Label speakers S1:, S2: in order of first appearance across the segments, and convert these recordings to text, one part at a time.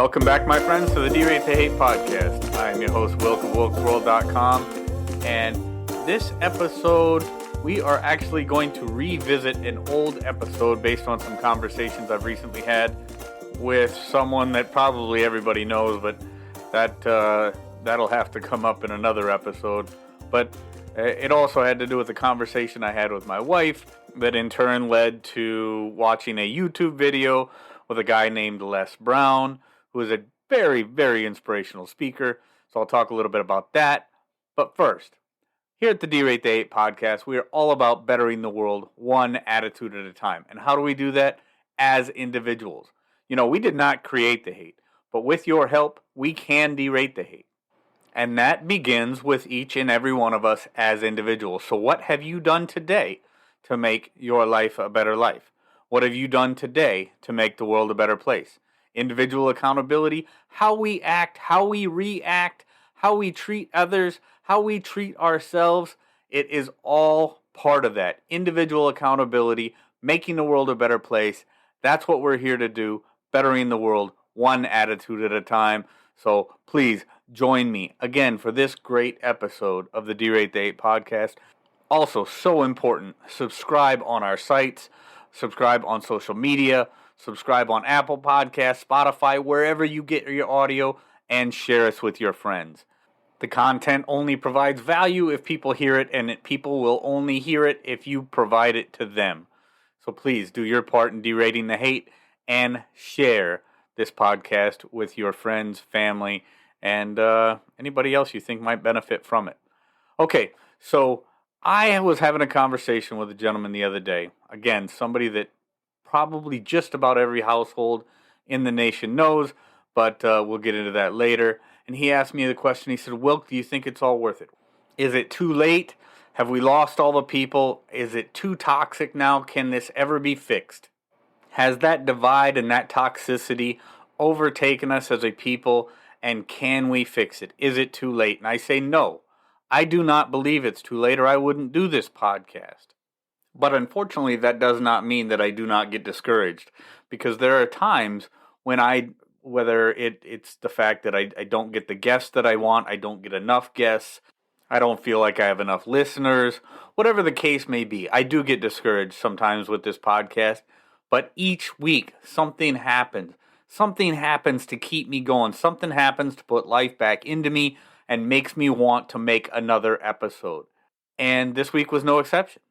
S1: Welcome back, my friends, to the Derate the Hate podcast. I am your host, Wilk of WilkWorld.com, and this episode, we are actually going to revisit an old episode based on some conversations I've recently had with someone that probably everybody knows, but that'll have to come up in another episode. But it also had to do with the conversation I had with my wife that in turn led to watching a YouTube video with a guy named Les Brown, who is a very, very inspirational speaker. So I'll talk a little bit about that. But first, here at the Derate the Hate podcast, we are all about bettering the world one attitude at a time. And how do we do that? As individuals. You know, we did not create the hate, but with your help, we can derate the hate. And that begins with each and every one of us as individuals. So what have you done today to make your life a better life? What have you done today to make the world a better place? Individual accountability, how we act, how we react, how we treat others, how we treat ourselves. It is all part of that. Individual accountability, making the world a better place. That's what we're here to do, bettering the world one attitude at a time. So please join me again for this great episode of the Derate the Hate podcast. Also, so important, subscribe on our sites, subscribe on social media, subscribe on Apple Podcasts, Spotify, wherever you get your audio, and share us with your friends. The content only provides value if people hear it, and people will only hear it if you provide it to them. So please do your part in derating the hate and share this podcast with your friends, family, and anybody else you think might benefit from it. Okay, so I was having a conversation with a gentleman the other day. Again, somebody that probably just about every household in the nation knows, but we'll get into that later. And he asked me the question, he said, Wilk, do you think it's all worth it? Is it too late? Have we lost all the people? Is it too toxic now? Can this ever be fixed? Has that divide and that toxicity overtaken us as a people? And can we fix it? Is it too late? And I say no. I do not believe it's too late, or I wouldn't do this podcast. But unfortunately, that does not mean that I do not get discouraged, because there are times when whether it's the fact that I don't get the guests that I want, I don't get enough guests, I don't feel like I have enough listeners, whatever the case may be, I do get discouraged sometimes with this podcast. But each week, something happens. Something happens to keep me going. Something happens to put life back into me and makes me want to make another episode. And this week was no exception.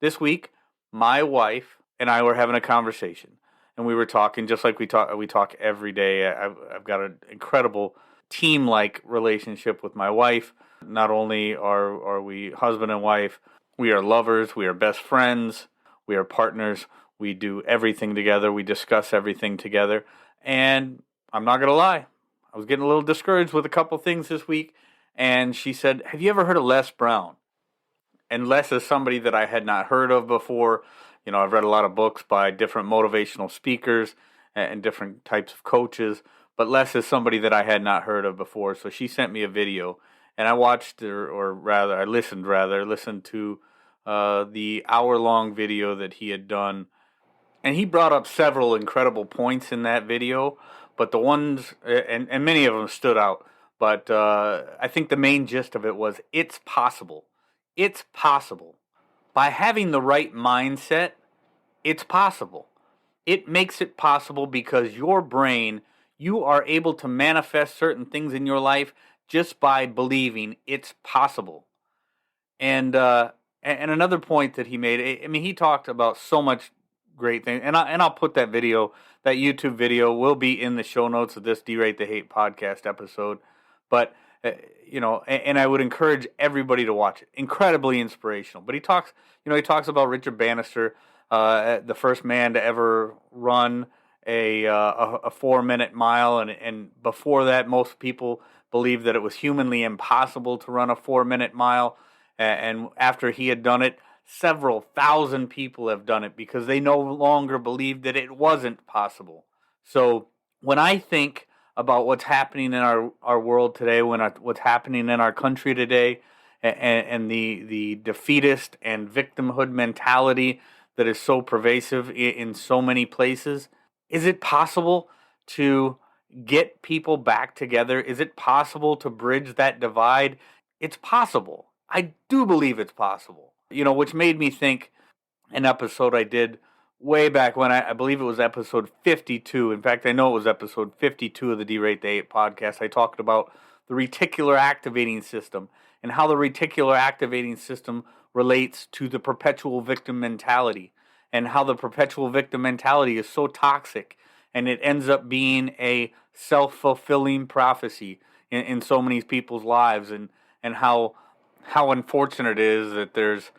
S1: This week, my wife and I were having a conversation, and we were talking just like we talk every day. I've got an incredible team-like relationship with my wife. Not only are we husband and wife, we are lovers, we are best friends, we are partners, we do everything together, we discuss everything together. And I'm not going to lie, I was getting a little discouraged with a couple things this week, and she said, have you ever heard of Les Brown? And Les is somebody that I had not heard of before. You know, I've read a lot of books by different motivational speakers and different types of coaches, but Les is somebody that I had not heard of before. So she sent me a video, and I watched, I listened to the hour-long video that he had done. And he brought up several incredible points in that video, but the ones, and many of them stood out, but I think the main gist of it was, it's possible. It's possible. By having the right mindset, it's possible. It makes it possible because your brain, you are able to manifest certain things in your life just by believing it's possible. And another point that he made, I mean, he talked about so much great thing, and I'll put that video, that YouTube video will be in the show notes of this Derate the Hate podcast episode. But and I would encourage everybody to watch it. Incredibly inspirational. But he talks about Richard Bannister, the first man to ever run a 4-minute mile, and before that, most people believed that it was humanly impossible to run a 4-minute mile. And after he had done it, several thousand people have done it because they no longer believed that it wasn't possible. So when I think about what's happening in our world today, what's happening in our country today, and the defeatist and victimhood mentality that is so pervasive in so many places, is it possible to get people back together? Is it possible to bridge that divide? It's possible. I do believe it's possible. Which made me think an episode I did way back when, I believe it was episode 52. In fact, I know it was episode 52 of the Derate the Hate podcast. I talked about the reticular activating system and how the reticular activating system relates to the perpetual victim mentality, and how the perpetual victim mentality is so toxic, and it ends up being a self-fulfilling prophecy in so many people's lives, and how unfortunate it is that there's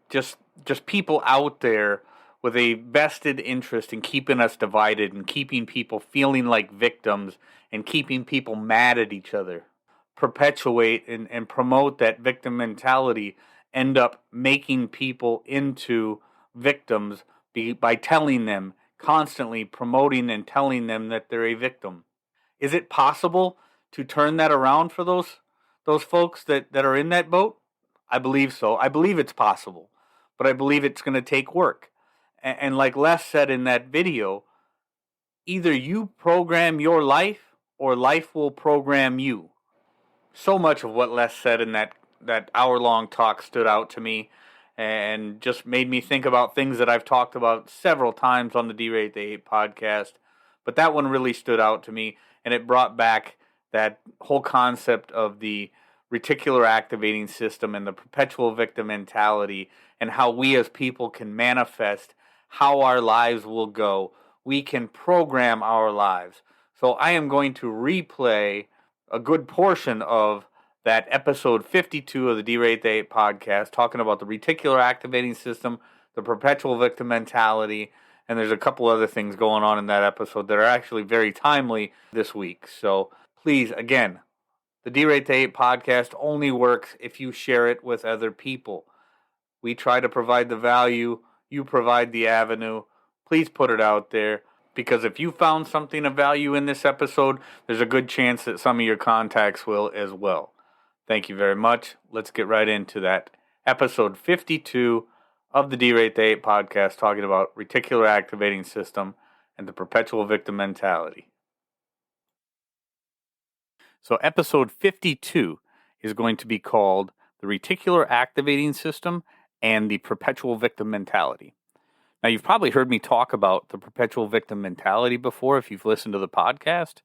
S1: just people out there with a vested interest in keeping us divided and keeping people feeling like victims and keeping people mad at each other. Perpetuate and promote that victim mentality, end up making people into victims by telling them, constantly promoting and telling them that they're a victim. Is it possible to turn that around for those folks that are in that boat? I believe so. I believe it's possible, but I believe it's going to take work. And like Les said in that video, either you program your life or life will program you. So much of what Les said in that hour-long talk stood out to me and just made me think about things that I've talked about several times on the Derate the Hate podcast. But that one really stood out to me, and it brought back that whole concept of the reticular activating system and the perpetual victim mentality, and how we as people can manifest how our lives will go. We can program our lives. So I am going to replay a good portion of that episode 52 of the Derate the Hate podcast, talking about the reticular activating system, the perpetual victim mentality, and there's a couple other things going on in that episode that are actually very timely this week. So please, again, the Derate the Hate podcast only works if you share it with other people. We try to provide the value, you provide the avenue. Please put it out there, because if you found something of value in this episode, there's a good chance that some of your contacts will as well. Thank you very much. Let's get right into that. Episode 52 of the Derate the Hate podcast, talking about reticular activating system and the perpetual victim mentality. So episode 52 is going to be called the reticular activating system and the perpetual victim mentality. Now, you've probably heard me talk about the perpetual victim mentality before if you've listened to the podcast,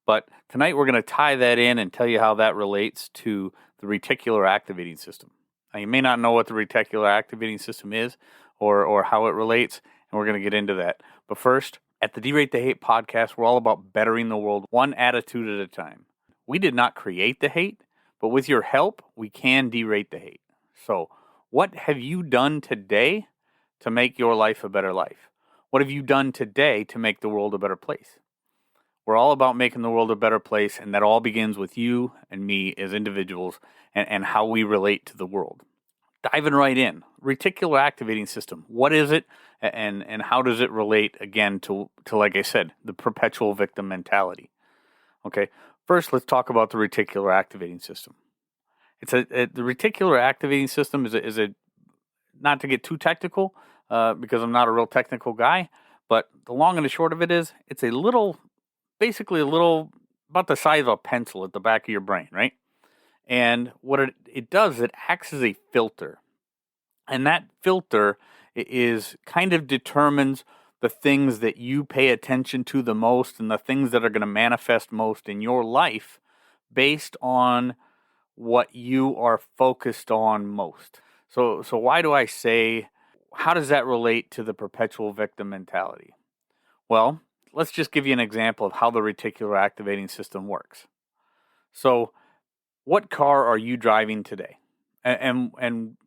S1: but tonight we're going to tie that in and tell you how that relates to the reticular activating system. Now, you may not know what the reticular activating system is or how it relates, and we're going to get into that. But first, at the Derate the Hate podcast, we're all about bettering the world one attitude at a time. We did not create the hate, but with your help, we can derate the hate. So, what have you done today to make your life a better life? What have you done today to make the world a better place? We're all about making the world a better place, and that all begins with you and me as individuals and how we relate to the world. Diving right in, reticular activating system. What is it, and how does it relate, again, to like I said, the perpetual victim mentality? Okay, first let's talk about the reticular activating system. The reticular activating system is a not to get too technical, because I'm not a real technical guy, but the long and the short of it is, it's basically a little, about the size of a pencil at the back of your brain, right? And what it does, it acts as a filter. And that filter is kind of determines the things that you pay attention to the most and the things that are going to manifest most in your life based on what you are focused on most. So why do I say, how does that relate to the perpetual victim mentality? Well, let's just give you an example of how the reticular activating system works. So, what car are you driving today? And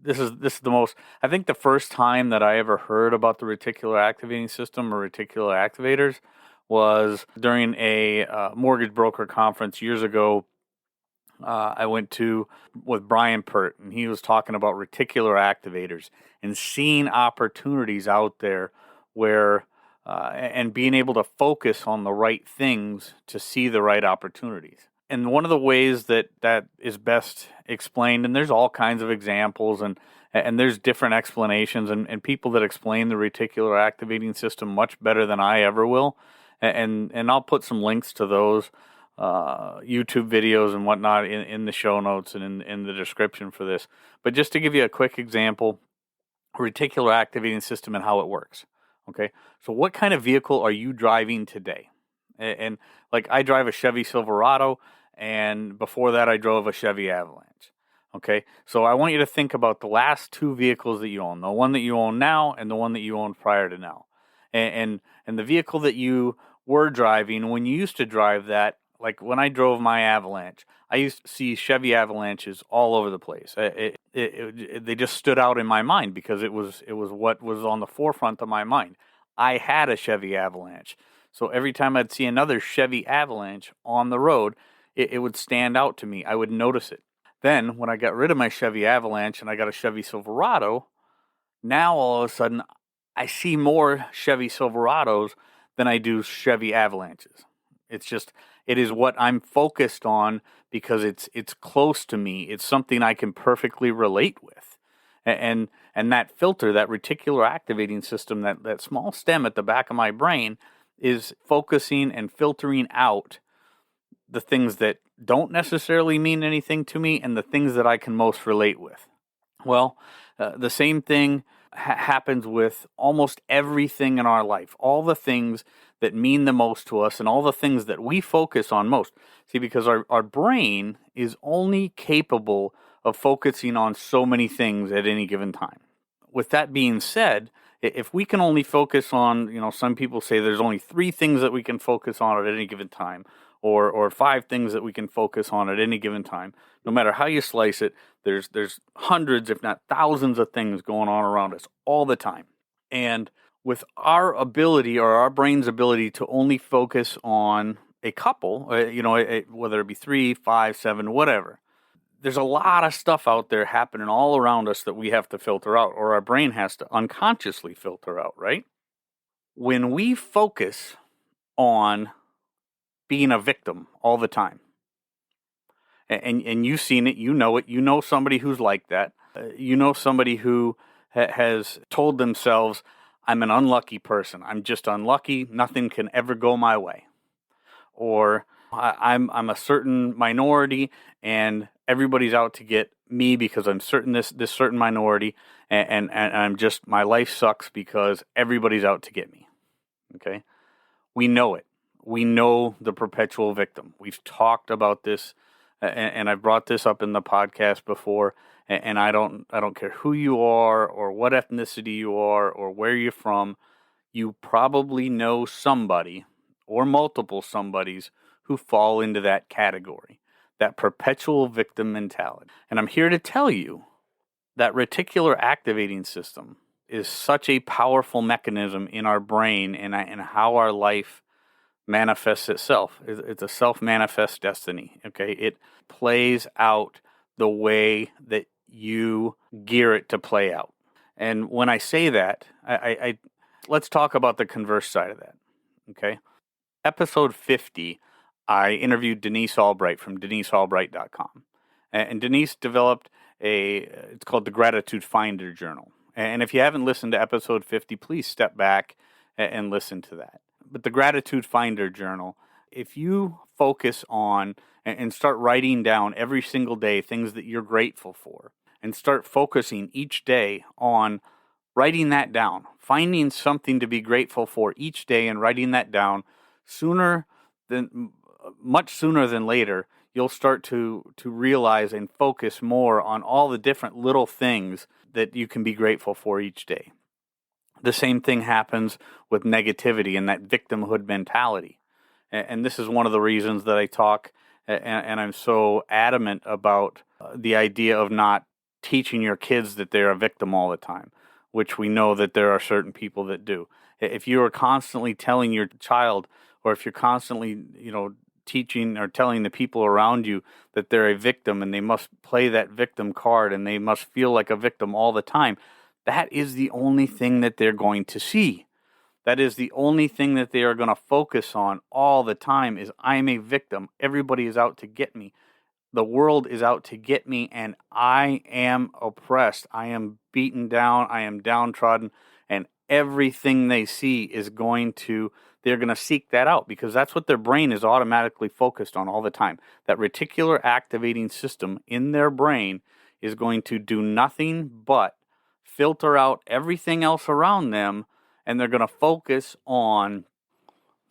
S1: this is the most, I think the first time that I ever heard about the reticular activating system or reticular activators was during a mortgage broker conference years ago. I went to with Brian Pert, and he was talking about reticular activators and seeing opportunities out there where and being able to focus on the right things to see the right opportunities. And one of the ways that is best explained, and there's all kinds of examples, and there's different explanations, and people that explain the reticular activating system much better than I ever will. And I'll put some links to those YouTube videos and whatnot in the show notes and in the description for this. But just to give you a quick example, reticular activating system and how it works. Okay, so what kind of vehicle are you driving today? And like I drive a Chevy Silverado, and before that I drove a Chevy Avalanche. Okay, so I want you to think about the last two vehicles that you own, the one that you own now and the one that you owned prior to now. And the vehicle that you were driving when you used to drive that, like when I drove my Avalanche, I used to see Chevy Avalanches all over the place. They just stood out in my mind because it was what was on the forefront of my mind. I had a Chevy Avalanche. So every time I'd see another Chevy Avalanche on the road, it would stand out to me. I would notice it. Then when I got rid of my Chevy Avalanche and I got a Chevy Silverado, now all of a sudden I see more Chevy Silverados than I do Chevy Avalanches. It is what I'm focused on because it's close to me. It's something I can perfectly relate with. And that filter, that reticular activating system, that small stem at the back of my brain is focusing and filtering out the things that don't necessarily mean anything to me and the things that I can most relate with. Well, the same thing happens with almost everything in our life. All the things that mean the most to us and all the things that we focus on most. See, because our brain is only capable of focusing on so many things at any given time. With that being said, if we can only focus on, some people say there's only 3 things that we can focus on at any given time, or 5 things that we can focus on at any given time. No matter how you slice it, there's hundreds, if not thousands of things going on around us all the time. And with our ability or our brain's ability to only focus on a couple, whether it be 3, 5, 7, whatever, there's a lot of stuff out there happening all around us that we have to filter out, or our brain has to unconsciously filter out, right? When we focus on being a victim all the time, and you've seen it, you know somebody who's like that. Somebody who has told themselves, I'm an unlucky person. I'm just unlucky. Nothing can ever go my way. Or I'm a certain minority and everybody's out to get me because I'm this certain minority and I'm just, my life sucks because everybody's out to get me. Okay? We know it. We know the perpetual victim. We've talked about this and I've brought this up in the podcast before, and I don't care who you are or what ethnicity you are or where you're from. You probably know somebody or multiple somebodies who fall into that category, that perpetual victim mentality. And I'm here to tell you that reticular activating system is such a powerful mechanism in our brain and how our life manifests itself. It's a self-manifest destiny. Okay, it plays out the way that you gear it to play out. And when I say that, I let's talk about the converse side of that. Okay, episode 50, I interviewed Denise Albright from denisealbright.com, and Denise developed it's called the Gratitude Finder Journal. And if you haven't listened to episode 50, please step back and listen to that. But the Gratitude Finder Journal, if you focus on and start writing down every single day things that you're grateful for, and start focusing each day on writing that down, finding something to be grateful for each day and writing that down, much sooner than later, you'll start to realize and focus more on all the different little things that you can be grateful for each day. The same thing happens with negativity and that victimhood mentality. And this is one of the reasons that I talk and I'm so adamant about the idea of not teaching your kids that they're a victim all the time, which we know that there are certain people that do. If you are constantly telling your child, or if you're constantly, teaching or telling the people around you that they're a victim and they must play that victim card and they must feel like a victim all the time, that is the only thing that they're going to see. That is the only thing that they are going to focus on all the time is I'm a victim. Everybody is out to get me. The world is out to get me and I am oppressed. I am beaten down. I am downtrodden and everything they see they're going to seek that out because that's what their brain is automatically focused on all the time. That reticular activating system in their brain is going to do nothing but filter out everything else around them, and they're going to focus on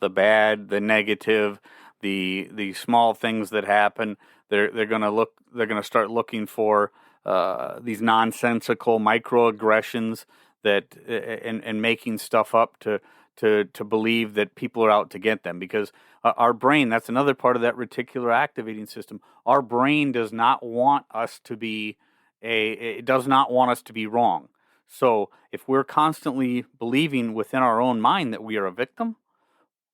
S1: the bad, the negative, the small things that happen. They're going to start looking for these nonsensical microaggressions that and making stuff up to believe that people are out to get them, because our brain, that's another part of that reticular activating system. Our brain does not want us to be it does not want us to be wrong. So if we're constantly believing within our own mind that we are a victim,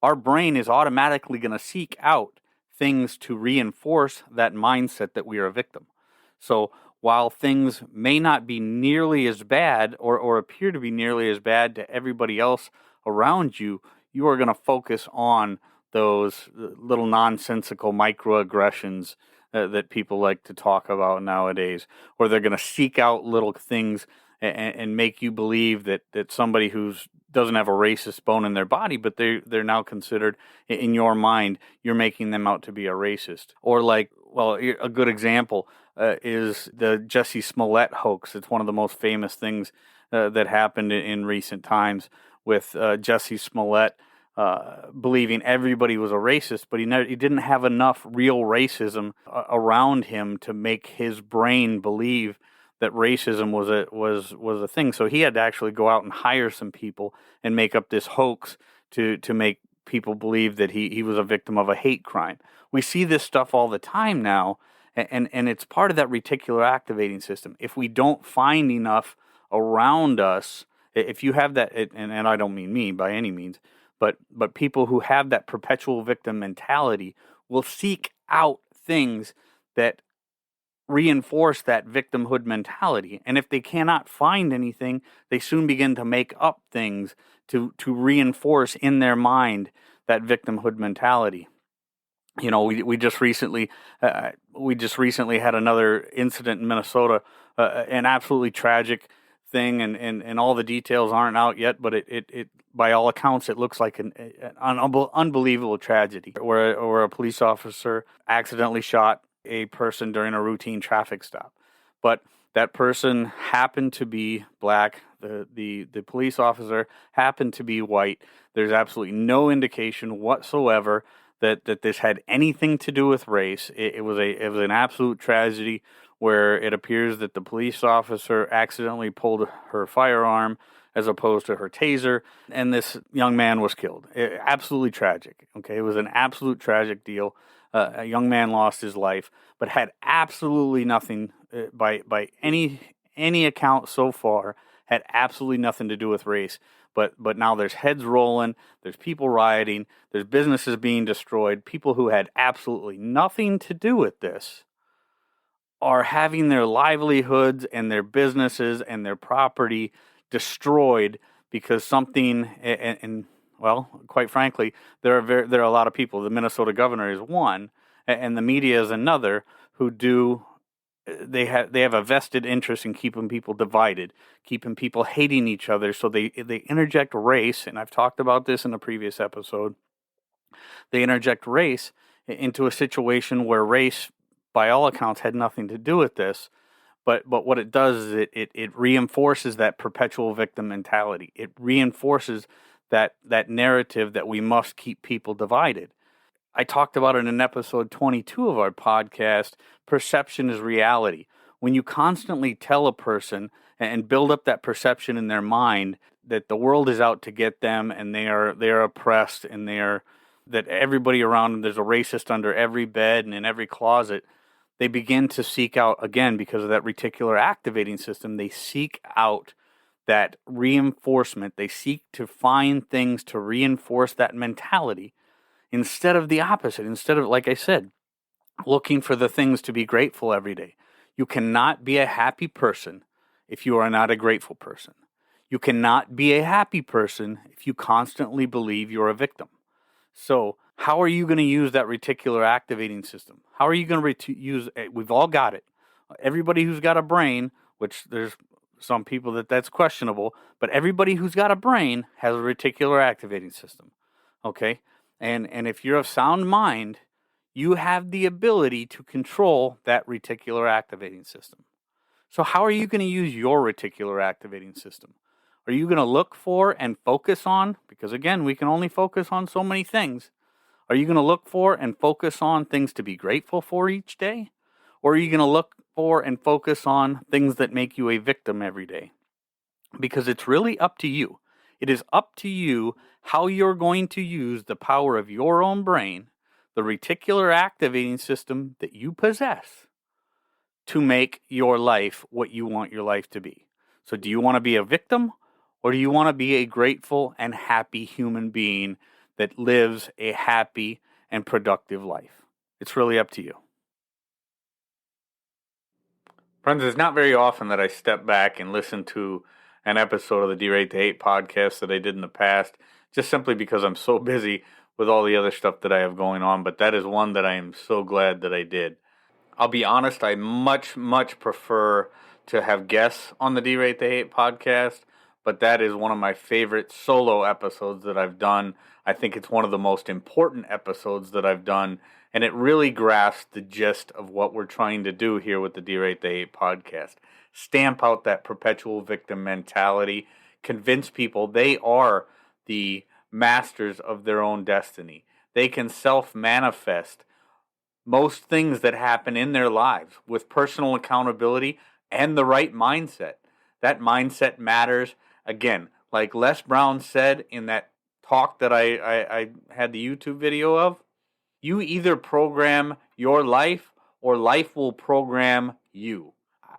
S1: our brain is automatically going to seek out things to reinforce that mindset that we are a victim. So while things may not be nearly as bad or appear to be nearly as bad to everybody else around you, you are going to focus on those little nonsensical microaggressions that people like to talk about nowadays, or they're going to seek out little things and make you believe that somebody who's doesn't have a racist bone in their body, but they're now considered, in your mind, you're making them out to be a racist. Or like, well, a good example is the Jussie Smollett hoax. It's one of the most famous things that happened in recent times with Jussie Smollett believing everybody was a racist, but he didn't have enough real racism around him to make his brain believe that racism was a thing. So he had to actually go out and hire some people and make up this hoax to make people believe that he was a victim of a hate crime. We see this stuff all the time now, and it's part of that reticular activating system. If we don't find enough around us, if you have that, and I don't mean me by any means, but people who have that perpetual victim mentality will seek out things that reinforce that victimhood mentality. And if they cannot find anything, they soon begin to make up things to reinforce in their mind that victimhood mentality. You know, we just recently had another incident in Minnesota, an absolutely tragic thing, and all the details aren't out yet, but it by all accounts it looks like an unbelievable tragedy where a police officer accidentally shot a person during a routine traffic stop. But that person happened to be black. The police officer happened to be white. There's absolutely no indication whatsoever that this had anything to do with race. It was an absolute tragedy where it appears that the police officer accidentally pulled her firearm as opposed to her taser, and this young man was killed. Absolutely tragic. Okay, it was an absolute tragic deal. A young man lost his life, but had absolutely nothing, by any account so far, had absolutely nothing to do with race. But now there's heads rolling, there's people rioting, there's businesses being destroyed. People who had absolutely nothing to do with this are having their livelihoods and their businesses and their property destroyed because something, and well, quite frankly, there are a lot of people. The Minnesota governor is one, and the media is another, who do they have a vested interest in keeping people divided, keeping people hating each other. So they interject race, and I've talked about this in a previous episode. They interject race into a situation where race, by all accounts, had nothing to do with this. But what it does is it reinforces that perpetual victim mentality. It reinforces that narrative that we must keep people divided. I talked about it in episode 22 of our podcast, Perception is Reality. When you constantly tell a person and build up that perception in their mind that the world is out to get them and they are oppressed and that everybody around them, there's a racist under every bed and in every closet, they begin to seek out, again, because of that reticular activating system, they seek out that reinforcement. They seek to find things to reinforce that mentality instead of the opposite. Instead of, like I said, looking for the things to be grateful every day. You cannot be a happy person if you are not a grateful person. You cannot be a happy person if you constantly believe you're a victim. So how are you going to use that reticular activating system? How are you going to use it? We've all got it. Everybody who's got a brain, which there's some people that's questionable, but everybody who's got a brain has a reticular activating system. Okay? And if you're of sound mind, you have the ability to control that reticular activating system. So how are you going to use your reticular activating system? Are you going to look for and focus on, because again, we can only focus on so many things. Are you going to look for and focus on things to be grateful for each day? Or are you going to look for and focus on things that make you a victim every day? Because it's really up to you. It is up to you how you're going to use the power of your own brain, the reticular activating system that you possess, to make your life what you want your life to be. So do you want to be a victim, or do you want to be a grateful and happy human being that lives a happy and productive life? It's really up to you. Friends, it's not very often that I step back and listen to an episode of the Derate the Hate podcast that I did in the past, just simply because I'm so busy with all the other stuff that I have going on, but that is one that I am so glad that I did. I'll be honest, I much prefer to have guests on the Derate the Hate podcast, but that is one of my favorite solo episodes that I've done. I think it's one of the most important episodes that I've done, and it really grasps the gist of what we're trying to do here with the Derate the Hate podcast. Stamp out that perpetual victim mentality, convince people they are the masters of their own destiny. They can self-manifest most things that happen in their lives with personal accountability and the right mindset. That mindset matters. Again, like Les Brown said in that talk that I had the YouTube video of, you either program your life or life will program you.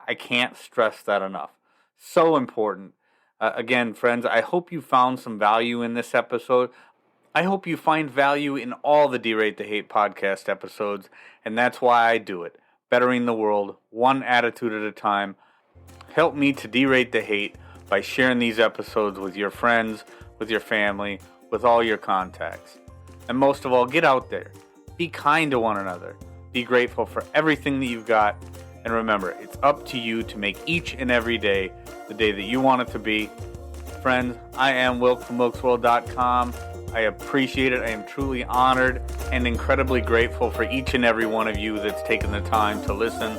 S1: I can't stress that enough. So important. Again, friends, I hope you found some value in this episode. I hope you find value in all the Derate the Hate podcast episodes, and that's why I do it. Bettering the world, one attitude at a time. Help me to derate the hate by sharing these episodes with your friends, with your family, with all your contacts. And most of all, get out there. Be kind to one another. Be grateful for everything that you've got. And remember, it's up to you to make each and every day the day that you want it to be. Friends, I am Wilk from wilksworld.com. I appreciate it. I am truly honored and incredibly grateful for each and every one of you that's taken the time to listen.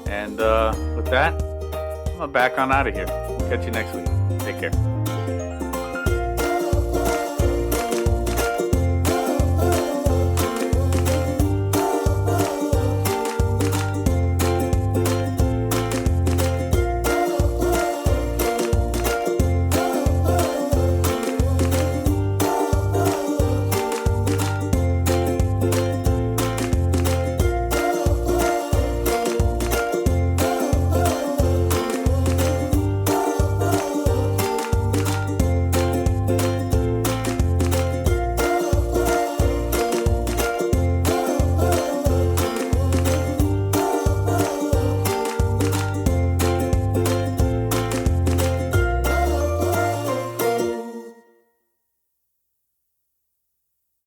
S1: And with that, I'm back on out of here. Catch you next week. Take care.